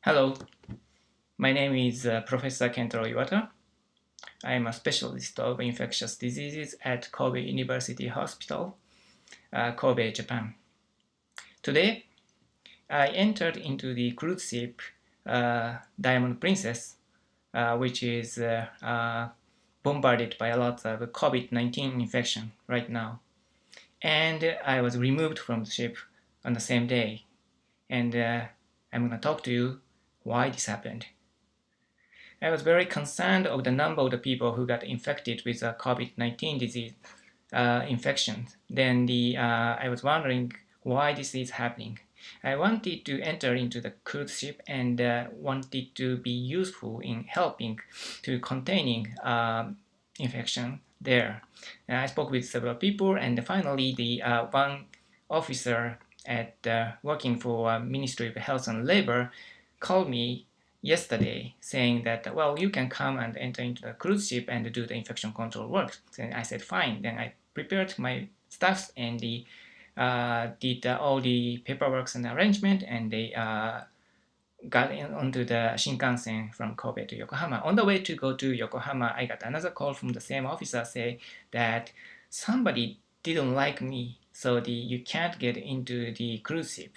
Hello, my name is Professor Kentaro Iwata. I am a specialist of infectious diseases at Kobe University Hospital, Kobe, Japan. Today, I entered into the cruise ship Diamond Princess, which is bombarded by a lot of COVID-19 infection right now. And I was removed from the ship on the same day. And I'm going to talk to you why this happened. I was very concerned of the number of the people who got infected with COVID-19 disease infection. Then I was wondering why this is happening. I wanted to enter into the cruise ship and wanted to be useful in helping to containing infection there. I spoke with several people, and finally, the one officer at working for Ministry of Health and Labor called me yesterday saying that, well, you can come and enter into the cruise ship and do the infection control work. Then I said, fine. Then I prepared my stuff and did all the paperwork and arrangement, and they got onto the Shinkansen from Kobe to Yokohama. On the way to go to Yokohama, I got another call from the same officer saying that somebody didn't like me, so you can't get into the cruise ship.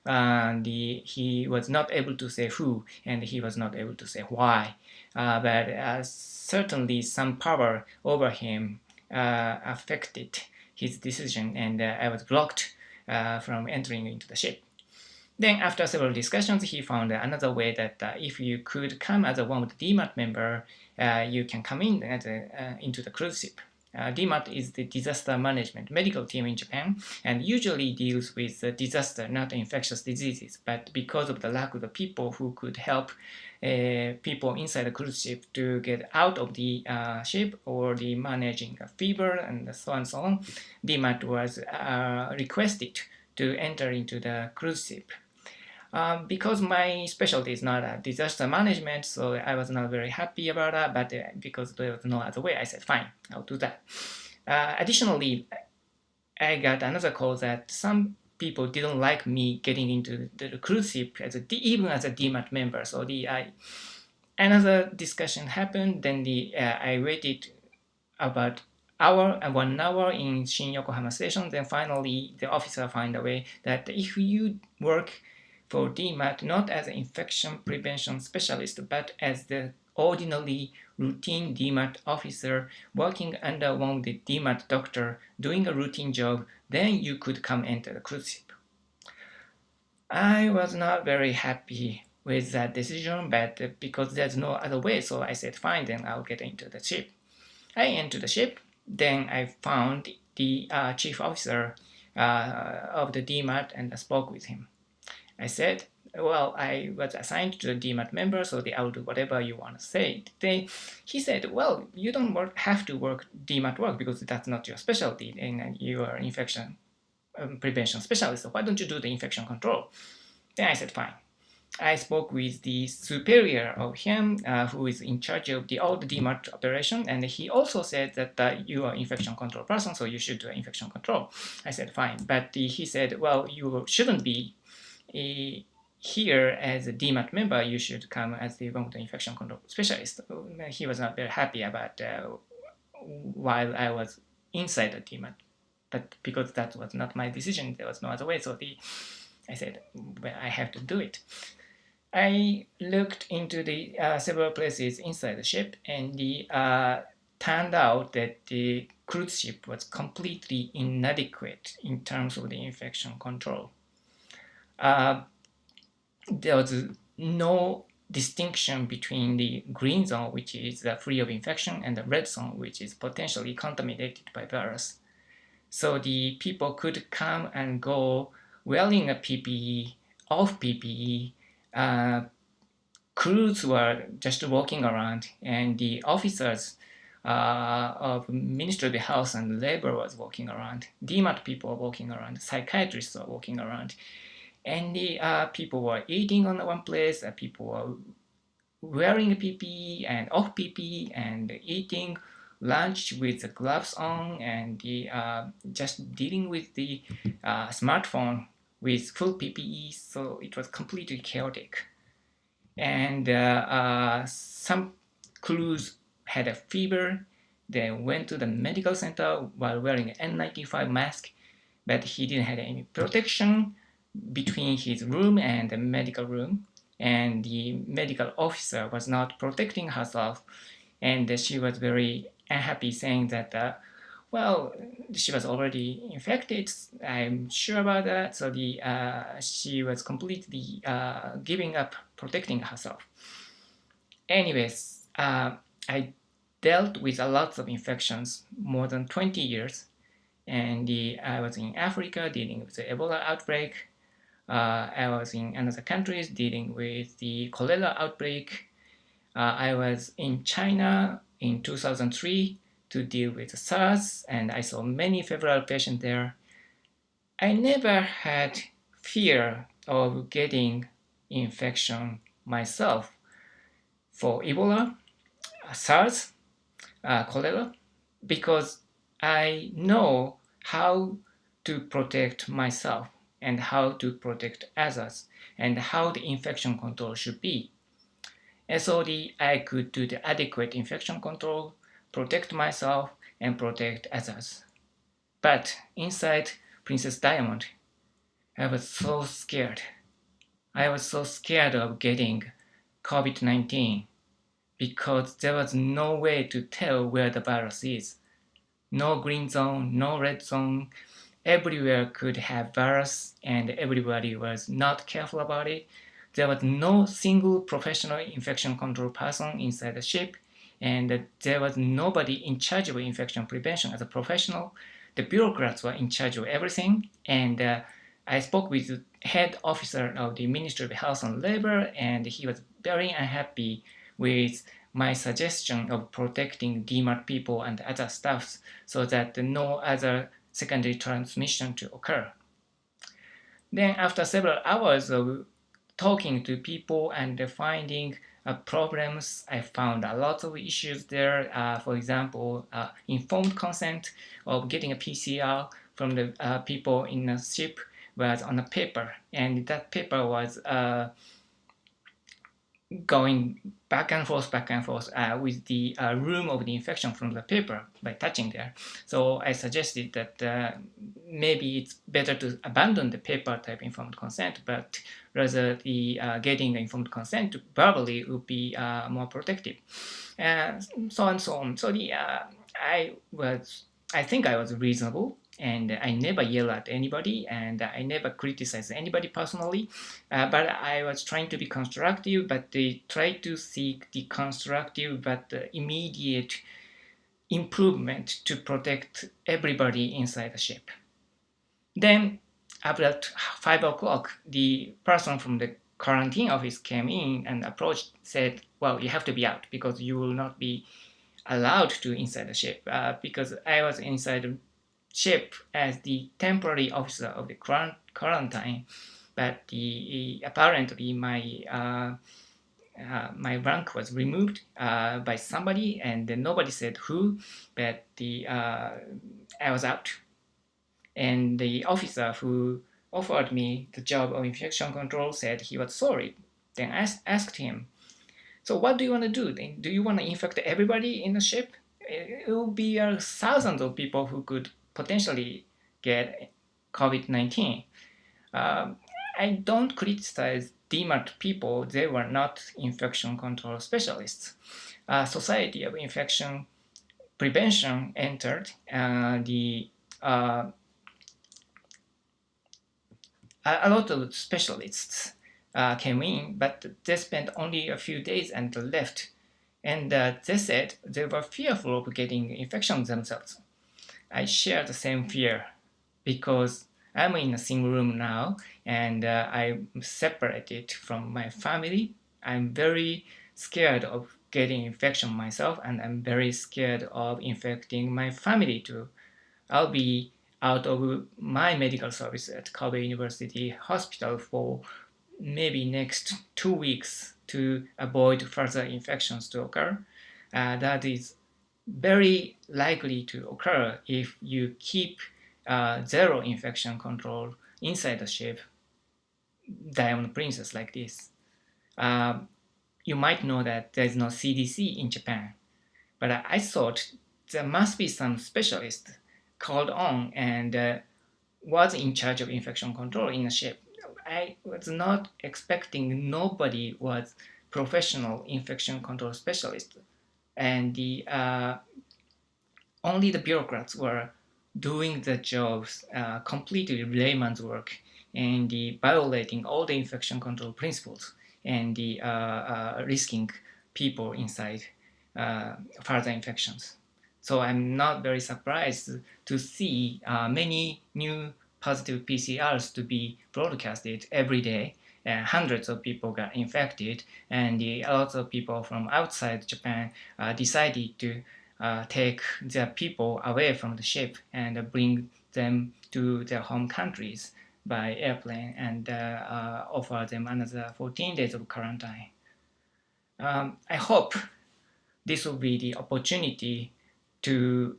He was not able to say who, and he was not able to say why. But certainly some power over him affected his decision, and I was blocked from entering into the ship. Then after several discussions, he found another way that if you could come as one of the DMAT member, you can come in into the cruise ship. DMAT is the disaster management medical team in Japan and usually deals with disaster, not infectious diseases. But because of the lack of the people who could help people inside the cruise ship to get out of the ship or the managing a fever and so on and so on, DMAT was requested to enter into the cruise ship. Because my specialty is not disaster management, so I was not very happy about that, but because there was no other way, I said, fine, I'll do that. Additionally, I got another call that some people didn't like me getting into the cruise ship even as a DMAT member. So another discussion happened, then I waited about 1 hour in Shin Yokohama station, then finally the officer found a way that if you work for DMAT not as an infection prevention specialist, but as the ordinary routine DMAT officer working under one of the DMAT doctor doing a routine job, then you could come enter the cruise ship. I was not very happy with that decision, but because there's no other way, so I said, fine, then I'll get into the ship. I entered the ship, then I found the chief officer of the DMAT and spoke with him. I said, well, I was assigned to the DMAT member, so I'll do whatever you want to say. He said, well, you don't have to work DMAT work because that's not your specialty, and you are infection prevention specialist, so why don't you do the infection control? Then I said, fine. I spoke with the superior of him, who is in charge of all the DMAT operation, and he also said that you are infection control person, so you should do infection control. I said, fine. But he said, well, you shouldn't be here as a DMAT member, you should come as the infection control specialist. He was not very happy about while I was inside the DMAT, but because that was not my decision, there was no other way. So I said, well, I have to do it. I looked into the several places inside the ship, and turned out that the cruise ship was completely inadequate in terms of the infection control. There was no distinction between the green zone, which is free of infection, and the red zone, which is potentially contaminated by virus. So the people could come and go wearing a PPE, off PPE. Crews were just walking around, and the officers of Ministry of Health and Labor was walking around. DMAT people were walking around. Psychiatrists were walking around. And the people were eating on one place, people were wearing PPE and off PPE and eating lunch with the gloves on, and just dealing with the smartphone with full PPE, so it was completely chaotic. and some crews had a fever. They went to the medical center while wearing an N95 mask, but he didn't have any protection between his room and the medical room, and the medical officer was not protecting herself, and she was very unhappy, saying that well, she was already infected. I'm sure about that. So she was completely giving up protecting herself. Anyways, I dealt with a lot of infections more than 20 years, and I was in Africa dealing with the Ebola outbreak. I was in another countries dealing with the cholera outbreak. I was in China in 2003 to deal with SARS, and I saw many febrile patients there. I never had fear of getting infection myself for Ebola, SARS, cholera, because I know how to protect myself and how to protect others and how the infection control should be. And so I could do the adequate infection control, protect myself, and protect others. But inside Princess Diamond, I was so scared. I was so scared of getting COVID-19 because there was no way to tell where the virus is. No green zone, no red zone. Everywhere could have virus and everybody was not careful about it. There was no single professional infection control person inside the ship, and there was nobody in charge of infection prevention as a professional. The bureaucrats were in charge of everything, and I spoke with the head officer of the Ministry of Health and Labor, and he was very unhappy with my suggestion of protecting DMARC people and other staffs so that no other secondary transmission to occur. Then after several hours of talking to people and finding problems, I found a lot of issues there. For example, informed consent of getting a PCR from the people in the ship was on a paper, and that paper was going back and forth with the room of the infection from the paper by touching there. So I suggested that maybe it's better to abandon the paper type informed consent, but rather the getting the informed consent verbally would be more protective, so on and so on. So I think I was reasonable, and I never yell at anybody, and I never criticize anybody personally, but I was trying to be constructive, but they tried to seek the constructive but immediate improvement to protect everybody inside the ship. Then about 5 o'clock, the person from the quarantine office came in and approached, said, well, you have to be out because you will not be allowed to inside the ship, because I was inside the ship as the temporary officer of the quarantine, but apparently my rank was removed by somebody, and nobody said who, but I was out. And the officer who offered me the job of infection control said he was sorry. Then I asked him, so what do you want to do? Do you want to infect everybody in the ship? It will be thousands of people who could potentially get COVID-19. I don't criticize DMARC people. They were not infection control specialists. Society of Infection Prevention entered a lot of specialists came in, but they spent only a few days and left. And they said they were fearful of getting infections themselves. I share the same fear because I'm in a single room now, and I'm separated from my family. I'm very scared of getting infection myself, and I'm very scared of infecting my family too. I'll be out of my medical service at Kobe University Hospital for maybe next 2 weeks to avoid further infections to occur. That is very likely to occur if you keep zero infection control inside the ship, Diamond Princess, like this. you might know that there is no CDC in Japan, but I thought there must be some specialist called on and was in charge of infection control in a ship. I was not expecting nobody was professional infection control specialist, and only the bureaucrats were doing the jobs, completely layman's work, and violating all the infection control principles and risking people inside further infections. So I'm not very surprised to see many new positive PCRs to be broadcasted every day. Hundreds of people got infected, and lots of people from outside Japan decided to take their people away from the ship and bring them to their home countries by airplane and offer them another 14 days of quarantine. I hope this will be the opportunity to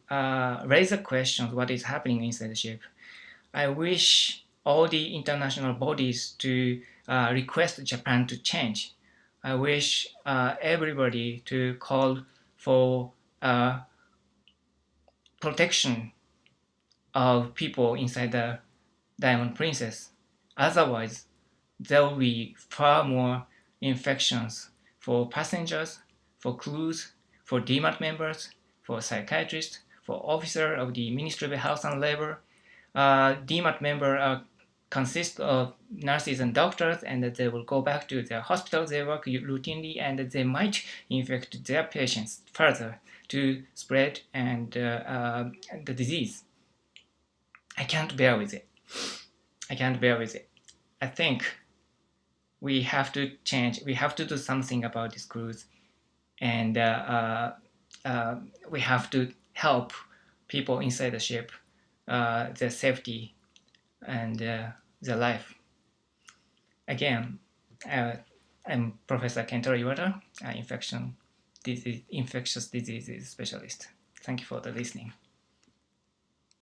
raise the questions what is happening inside the ship. I wish all the international bodies to request Japan to change. I wish everybody to call for protection of people inside the Diamond Princess. Otherwise, there will be far more infections for passengers, for crews, for DMAT members, for psychiatrists, for officers of the Ministry of Health and Labor. DMAT members consist of nurses and doctors, and they will go back to their hospitals. They work routinely, and they might infect their patients further to spread and the disease. I can't bear with it. I can't bear with it. I think we have to change. We have to do something about this cruise, and we have to help people inside the ship, their safety and their life. Again, I'm Professor Kentaro Iwata, infectious diseases specialist. Thank you for the listening.